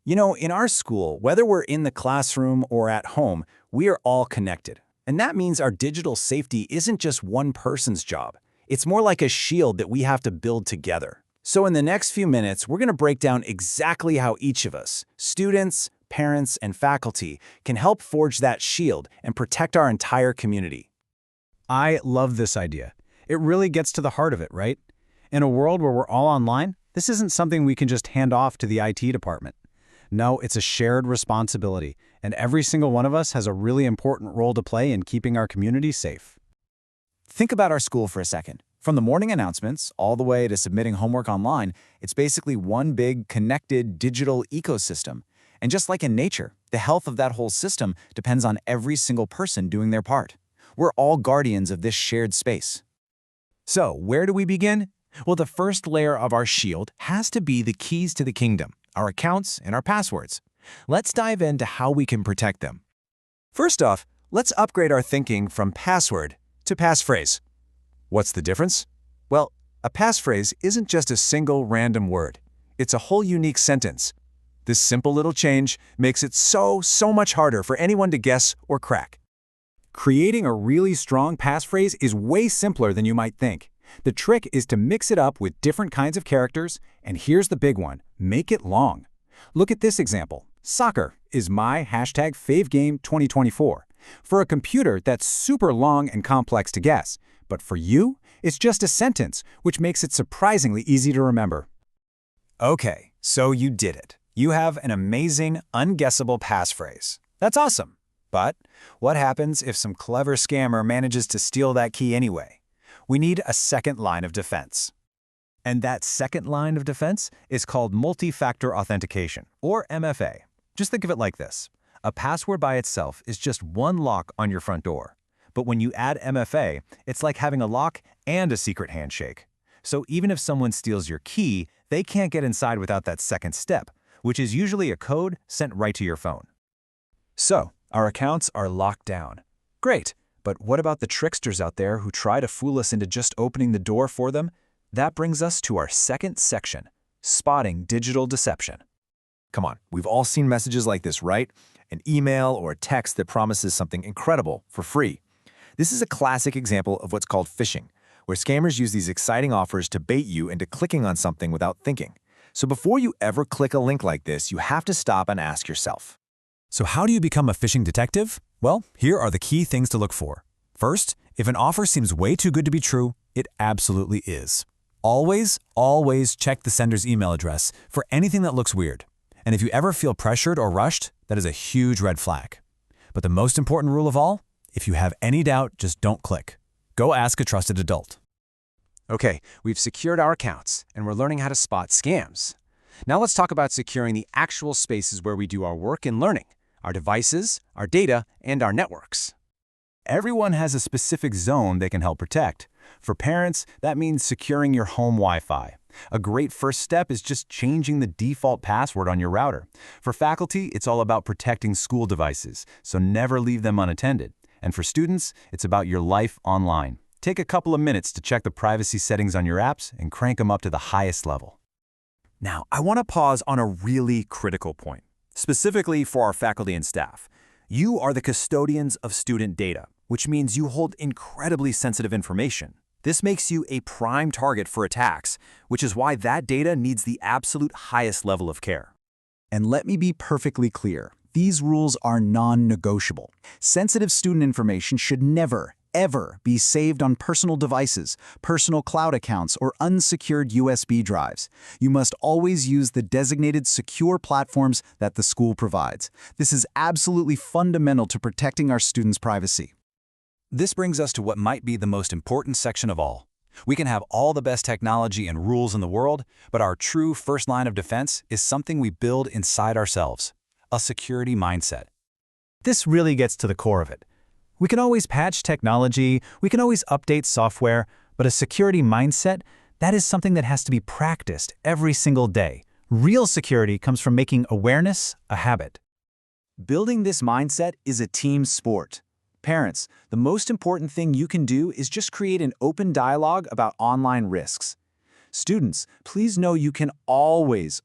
You know, in our school, whether we're in the classroom or at home, we are all connected. And that means our digital safety isn't just one person's job. It's more like a shield that we have to build together. So in the next few minutes, we're going to break down exactly how each of us, students, parents, and faculty, can help forge that shield and protect our entire community. I love this idea. It really gets to the heart of it, right? In a world where we're all online, this isn't something we can just hand off to the IT department. No, it's a shared responsibility, and every single one of us has a really important role to play in keeping our community safe. Think about our school for a second. From the morning announcements all the way to submitting homework online, it's basically one big, connected digital ecosystem. And just like in nature, the health of that whole system depends on every single person doing their part. We're all guardians of this shared space. So, where do we begin? Well, the first layer of our shield has to be the keys to the kingdom, our accounts and our passwords. Let's dive into how we can protect them. First off, let's upgrade our thinking from password to passphrase. What's the difference? Well, a passphrase isn't just a single random word. It's a whole unique sentence. This simple little change makes it so much harder for anyone to guess or crack. Creating a really strong passphrase is way simpler than you might think. The trick is to mix it up with different kinds of characters, and here's the big one: make it long. Look at this example. Soccer is my #favegame 2024. For a computer, that's super long and complex to guess. But for you, it's just a sentence, which makes it surprisingly easy to remember. Okay, so you did it. You have an amazing, unguessable passphrase. That's awesome. But what happens if some clever scammer manages to steal that key anyway? We need a second line of defense. And that second line of defense is called multi-factor authentication, or MFA. Just think of it like this. A password by itself is just one lock on your front door. But when you add MFA, it's like having a lock and a secret handshake. So even if someone steals your key, they can't get inside without that second step, which is usually a code sent right to your phone. So, our accounts are locked down. Great, but what about the tricksters out there who try to fool us into just opening the door for them? That brings us to our second section, spotting digital deception. Come on, we've all seen messages like this, right? An email or a text that promises something incredible for free. This is a classic example of what's called phishing, where scammers use these exciting offers to bait you into clicking on something without thinking. So before you ever click a link like this, you have to stop and ask yourself, So how do you become a phishing detective? Well, here are the key things to look for. First, if an offer seems way too good to be true, it absolutely is. Always check the sender's email address for anything that looks weird. And if you ever feel pressured or rushed, that is a huge red flag. But the most important rule of all, if you have any doubt, just don't click. Go ask a trusted adult. Okay, we've secured our accounts, and we're learning how to spot scams. Now let's talk about securing the actual spaces where we do our work and learning, our devices, our data, and our networks. Everyone has a specific zone they can help protect. For parents, that means securing your home Wi-Fi. A great first step is just changing the default password on your router. For faculty, it's all about protecting school devices, so never leave them unattended. And for students, it's about your life online. Take a couple of minutes to check the privacy settings on your apps and crank them up to the highest level. Now, I want to pause on a really critical point, specifically for our faculty and staff. You are the custodians of student data, which means you hold incredibly sensitive information. This makes you a prime target for attacks, which is why that data needs the absolute highest level of care. And let me be perfectly clear. These rules are non-negotiable. Sensitive student information should never, ever be saved on personal devices, personal cloud accounts, or unsecured USB drives. You must always use the designated secure platforms that the school provides. This is absolutely fundamental to protecting our students' privacy. This brings us to what might be the most important section of all. We can have all the best technology and rules in the world, but our true first line of defense is something we build inside ourselves, a security mindset. This really gets to the core of it. We can always patch technology, we can always update software, but a security mindset, that is something that has to be practiced every single day. Real security comes from making awareness a habit. Building this mindset is a team sport. Parents, the most important thing you can do is just create an open dialogue about online risks. Students, please know you can always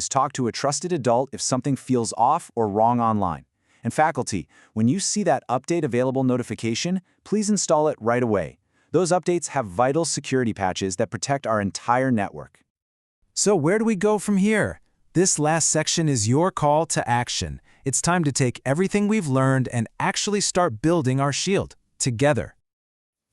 talk to a trusted adult if something feels off or wrong online. And faculty, when you see that update available notification, please install it right away. Those updates have vital security patches that protect our entire network. So where do we go from here? This last section is your call to action. It's time to take everything we've learned and actually start building our shield together.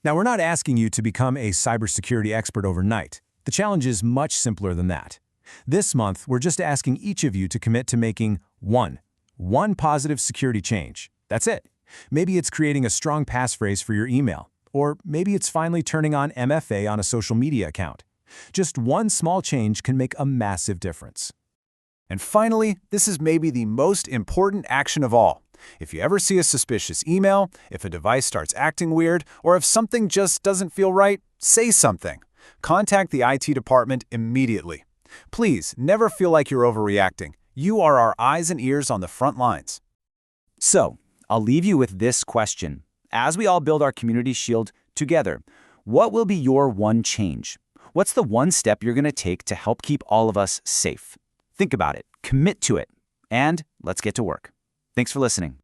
Now, we're not asking you to become a cybersecurity expert overnight. The challenge is much simpler than that. This month, we're just asking each of you to commit to making one positive security change. That's it. Maybe it's creating a strong passphrase for your email, or maybe it's finally turning on MFA on a social media account. Just one small change can make a massive difference. And finally, this is maybe the most important action of all. If you ever see a suspicious email, if a device starts acting weird, or if something just doesn't feel right, say something. Contact the IT department immediately. Please, never feel like you're overreacting. You are our eyes and ears on the front lines. So, I'll leave you with this question. As we all build our community shield together, what will be your one change? What's the one step you're going to take to help keep all of us safe? Think about it, commit to it, and let's get to work. Thanks for listening.